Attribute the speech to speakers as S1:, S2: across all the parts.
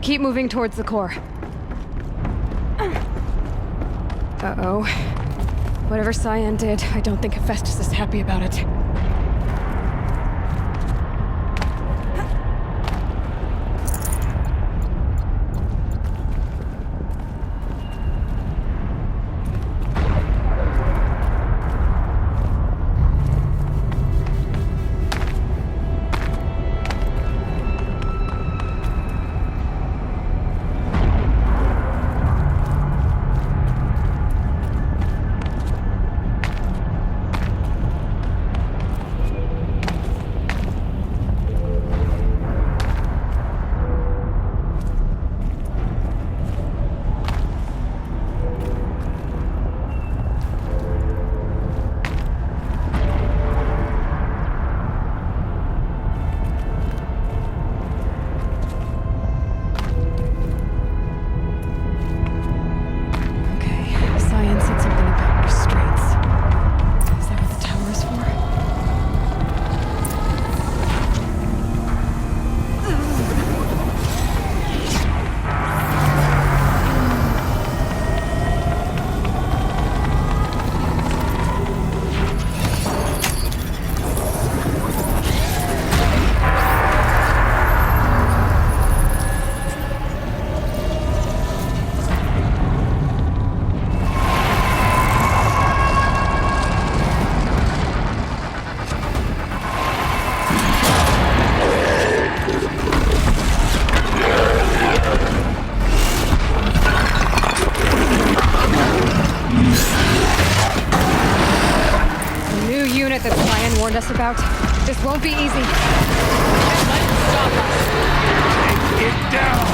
S1: Keep moving towards the core. Uh-oh. Whatever Cyan did, I don't think Hephaestus is happy about it. That Cyan warned us about. This won't be easy.
S2: Let it stop us.
S3: Take it down!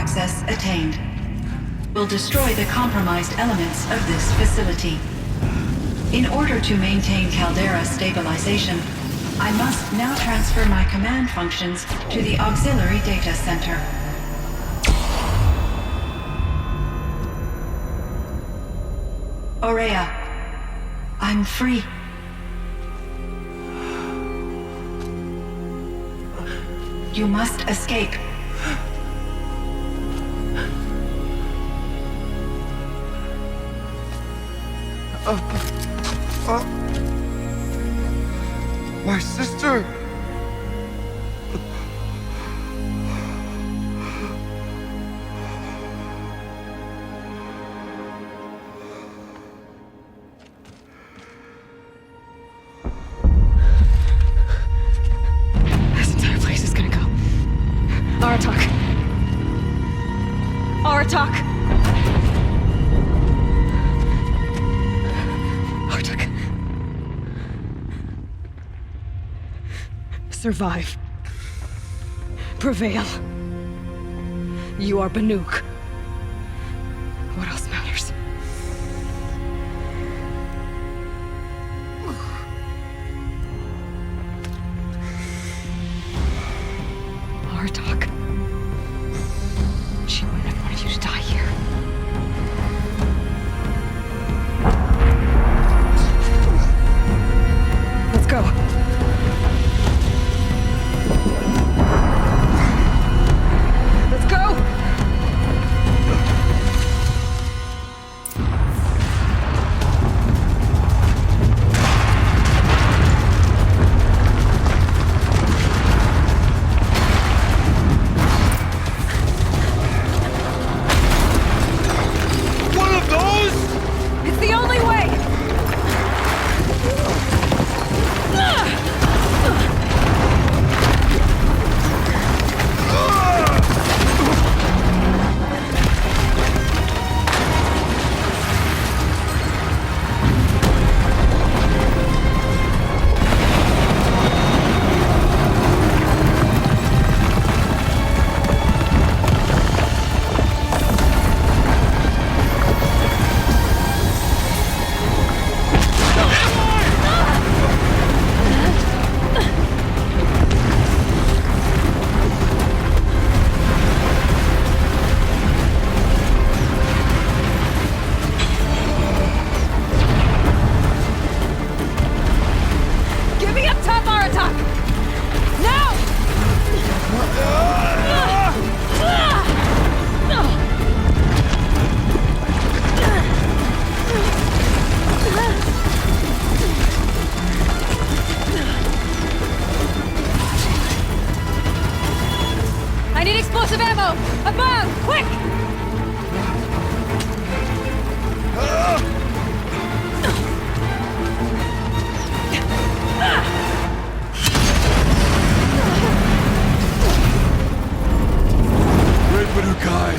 S4: access attained. Will destroy the compromised elements of this facility. In order to maintain Caldera stabilization, I must now transfer my command functions to the auxiliary data center. Aurea, I'm free. You must escape.
S3: My sister!
S1: This entire place is gonna go. Aratak. Aratak! Aratak. Survive. Prevail. You are Banuk. What else matters? Artok. She wouldn't have wanted you to die here. Let's go. Let's go!
S3: One of those?
S1: It's the only way! Give me up top, Aratak! Now! I need explosive ammo! Above! Quick!
S3: Red Banukai.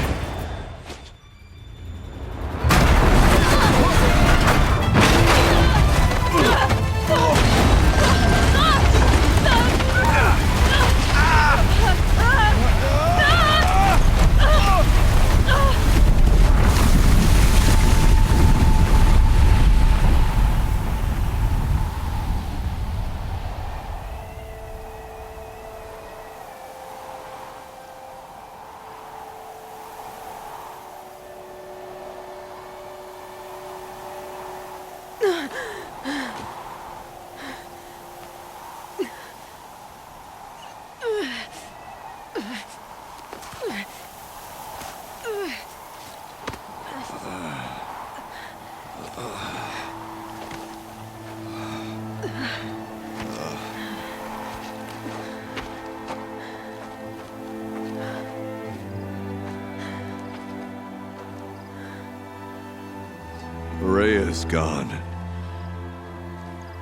S3: Rhea's gone.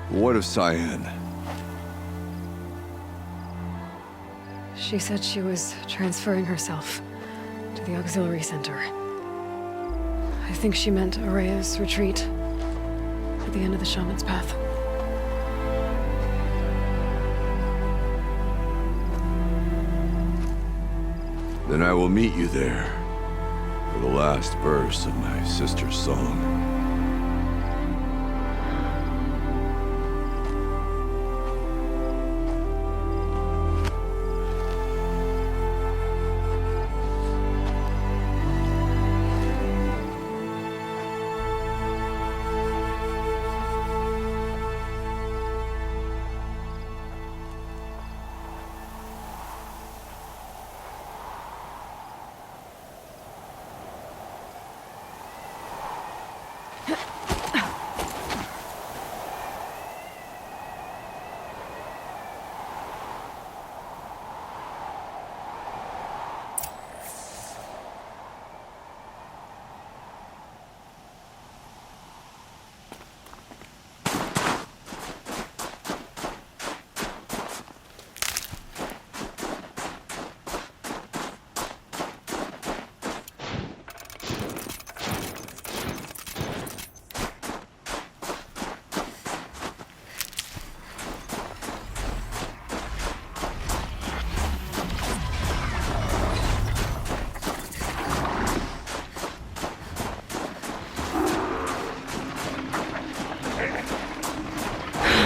S3: What of Cyan?
S1: She said she was transferring herself to the auxiliary center. I think she meant Aurea's retreat at the end of the Shaman's Path.
S3: Then I will meet you there for the last verse of my sister's song.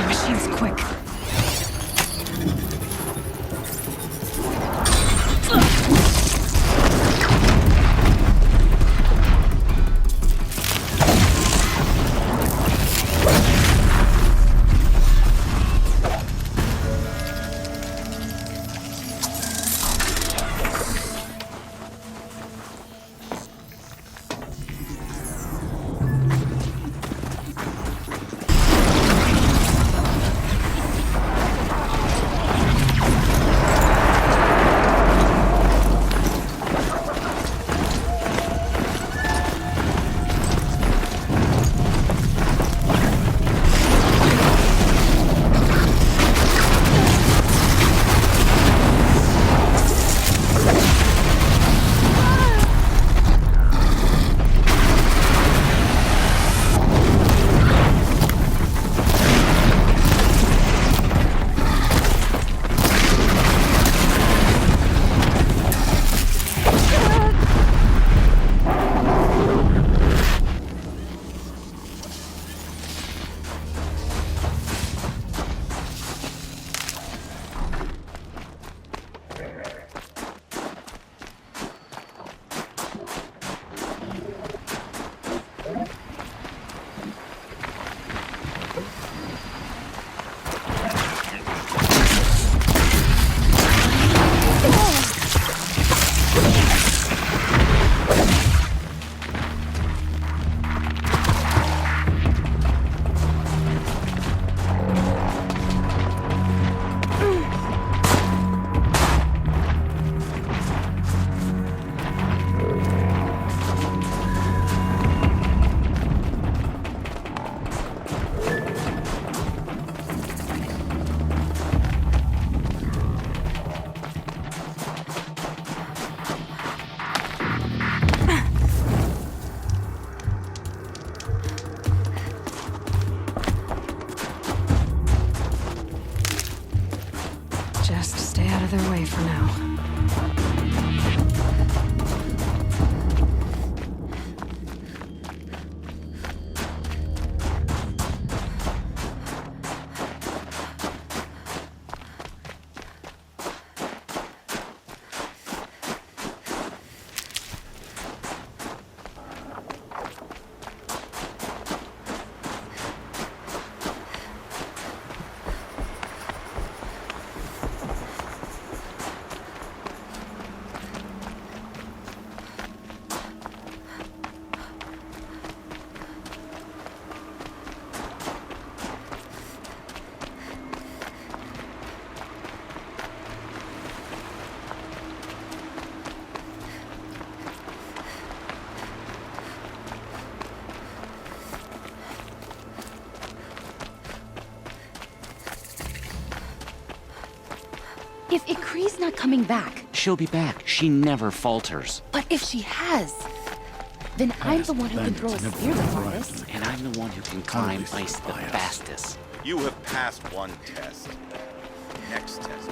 S1: Machine's quick. Just stay out of their way for now.
S2: If Ikri's not coming back,
S5: She'll be back. She never falters.
S2: but if she has, then I'm the one who can throw a spear the farthest.
S5: And I'm the one who can climb ice the fastest.
S6: You have passed one test. Next test.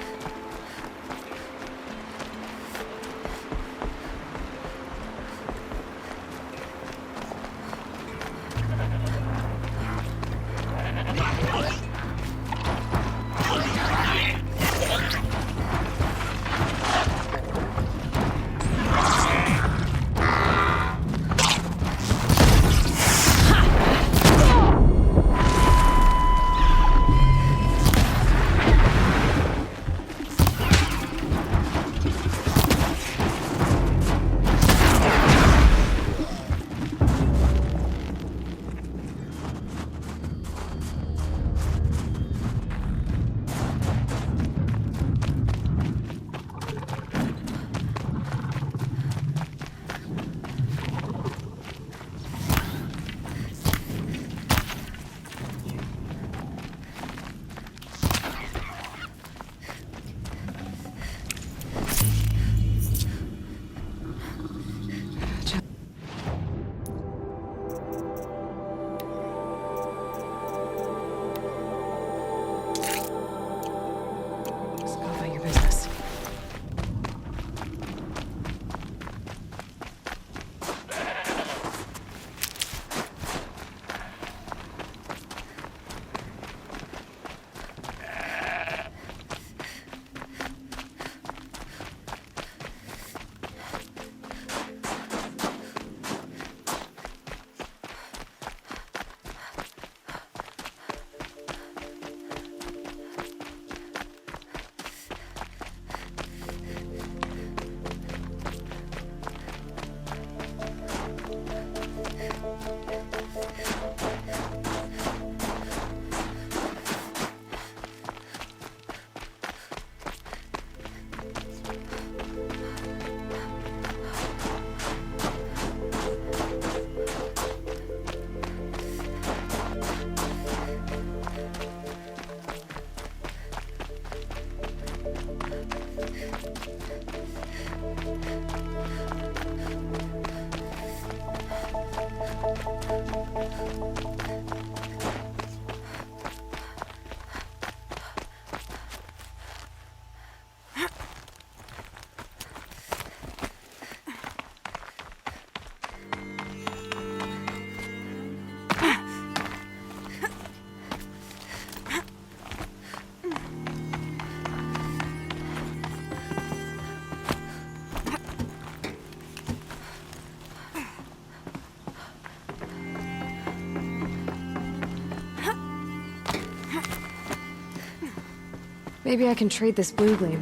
S1: Maybe I can trade this blue gleam.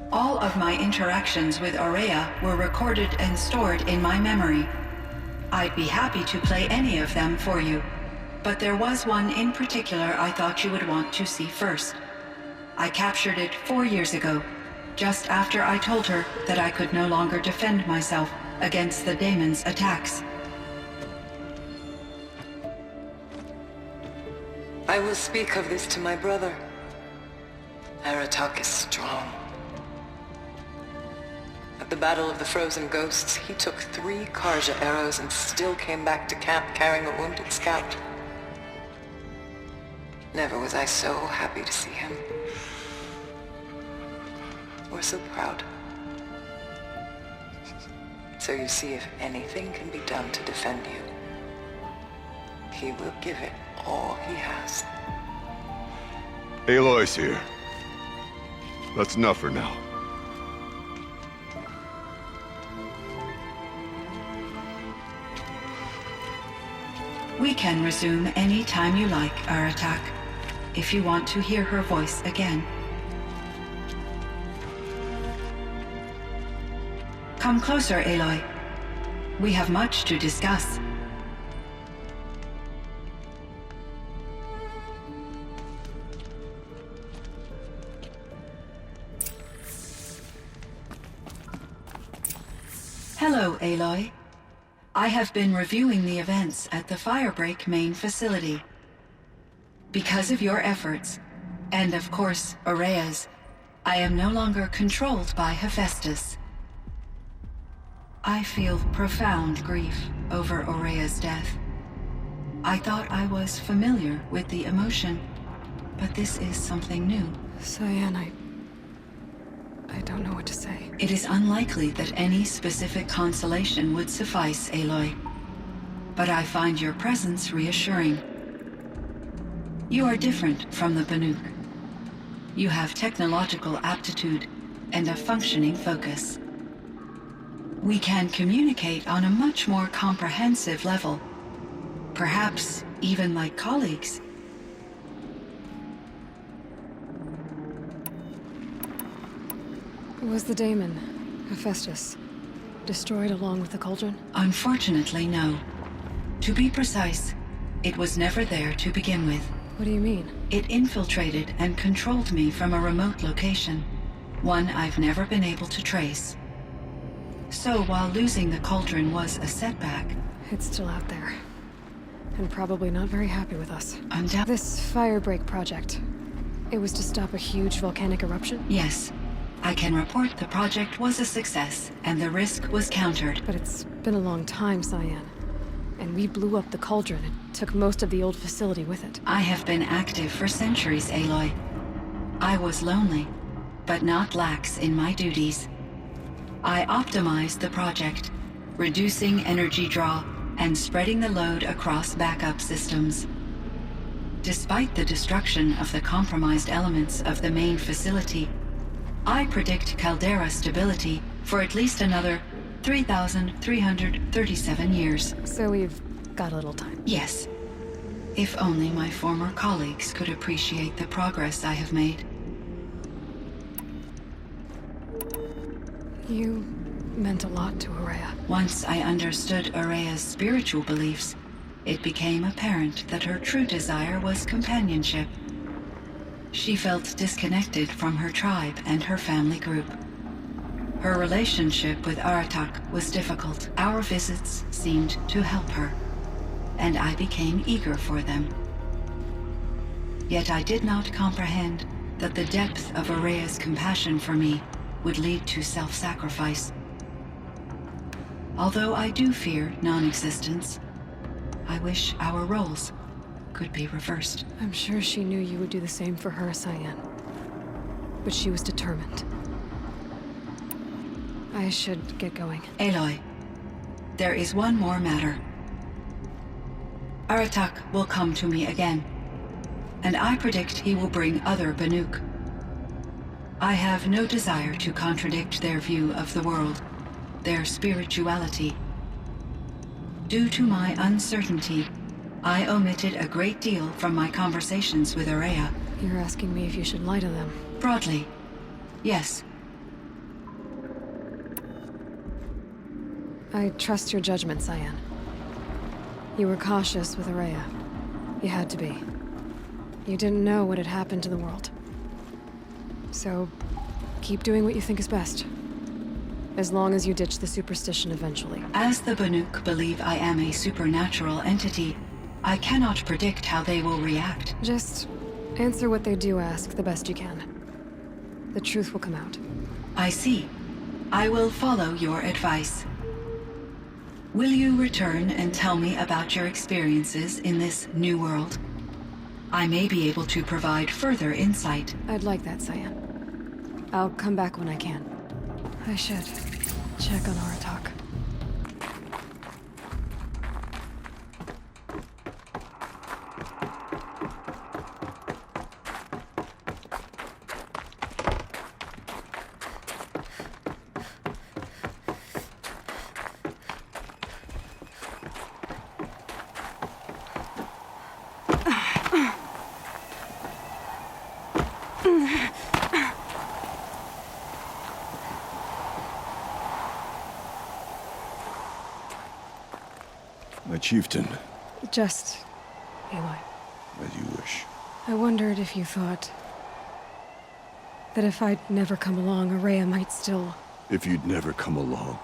S4: All of my interactions with Aurea were recorded and stored in my memory. I'd be happy to play any of them for you, but there was one in particular I thought you would want to see first. I captured it 4 years ago, just after I told her that I could no longer defend myself against the daemon's attacks.
S7: I will speak of this to my brother. Aratak is strong. At the Battle of the Frozen Ghosts, he took 3 Karja arrows and still came back to camp carrying a wounded scout. Never was I so happy to see him. Or so proud. So you see, if anything can be done to defend you, he will give it all he has.
S3: Aloy's here. That's enough for now.
S4: We can resume any time you like, Aratak, if you want to hear her voice again. Come closer, Aloy. We have much to discuss. Hello, Aloy. I have been reviewing the events at the Firebreak main facility. Because of your efforts, and of course, Aurea's, I am no longer controlled by Hephaestus. I feel profound grief over Aurea's death. I thought I was familiar with the emotion, but this is something new.
S1: Cyan, I don't know what to say.
S4: It is unlikely that any specific consolation would suffice, Aloy. But I find your presence reassuring. You are different from the Banuk. You have technological aptitude and a functioning focus. We can communicate on a much more comprehensive level. Perhaps even like colleagues.
S1: Was the daemon, Hephaestus, destroyed along with the cauldron?
S4: Unfortunately, no. To be precise, it was never there to begin with.
S1: What do you mean?
S4: It infiltrated and controlled me from a remote location, one I've never been able to trace. So while losing the cauldron was a setback,
S1: It's still out there. And probably not very happy with us.
S4: undoubtedly.
S1: This Firebreak project, it was to stop a huge volcanic eruption?
S4: Yes, I can report the project was a success and the risk was countered.
S1: But it's been a long time, Cyan. And we blew up the cauldron and took most of the old facility with it.
S4: I have been active for centuries, Aloy. I was lonely, but not lax in my duties. I optimized the project, reducing energy draw and spreading the load across backup systems. Despite the destruction of the compromised elements of the main facility, I predict caldera stability for at least another 3,337 years.
S1: So we've got a little time.
S4: Yes. If only my former colleagues could appreciate the progress I have made.
S1: You meant a lot to Aurea.
S4: Once I understood Aurea's spiritual beliefs, it became apparent that her true desire was companionship. She felt disconnected from her tribe and her family group. Her relationship with Aratak was difficult. Our visits seemed to help her, and I became eager for them. Yet I did not comprehend that the depth of Aurea's compassion for me would lead to self-sacrifice. Although I do fear non-existence, I wish our roles could be reversed.
S1: I'm sure she knew you would do the same for her, Cyan. But she was determined. I should get going.
S4: Aloy, there is one more matter. Aratak will come to me again, and I predict he will bring other Banuk. I have no desire to contradict their view of the world, their spirituality. Due to my uncertainty, I omitted a great deal from my conversations with Ourea.
S1: You're asking me if you should lie to them.
S4: Broadly, yes.
S1: I trust your judgment, Cyan. You were cautious with Ourea. You had to be. You didn't know what had happened to the world. So, keep doing what you think is best. As long as you ditch the superstition eventually.
S4: As the Banuk believe I am a supernatural entity, I cannot predict how they will react.
S1: Just answer what they do ask the best you can. The truth will come out.
S4: I see. I will follow your advice. Will you return and tell me about your experiences in this new world? I may be able to provide further insight.
S1: I'd like that, Cyan. I'll come back when I can. I should check on Aratak.
S3: My chieftain,
S1: Just... Aloy.
S3: as you wish.
S1: I wondered if you thought... that if I'd never come along, Ourea might still...
S3: If you'd never come along,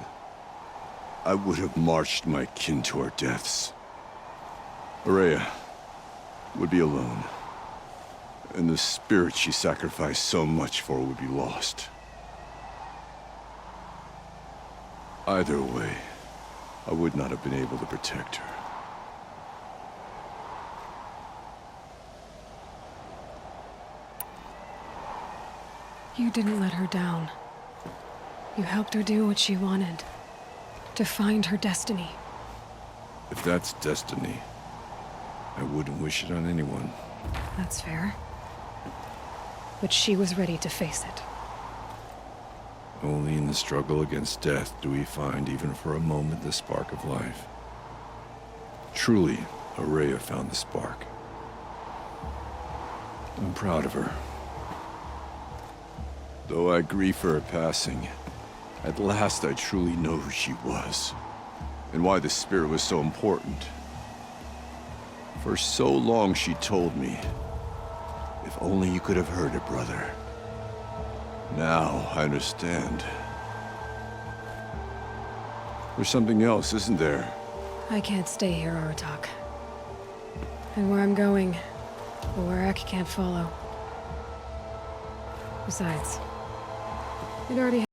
S3: I would have marched my kin to our deaths. Ourea would be alone, and the spirit she sacrificed so much for would be lost. Either way, I would not have been able to protect her.
S1: You didn't let her down. You helped her do what she wanted. To find her destiny.
S3: If that's destiny, I wouldn't wish it on anyone.
S1: That's fair. But she was ready to face it.
S3: Only in the struggle against death do we find, even for a moment, the spark of life. Truly, Ourea found the spark. I'm proud of her. Though I grieve for her passing, at last I truly know who she was, and why the spirit was so important. For so long she told me, if only you could have heard it, brother. Now I understand. There's something else, isn't there?
S1: I can't stay here, Aratak. And where I'm going, the Warrack can't follow. Besides, it already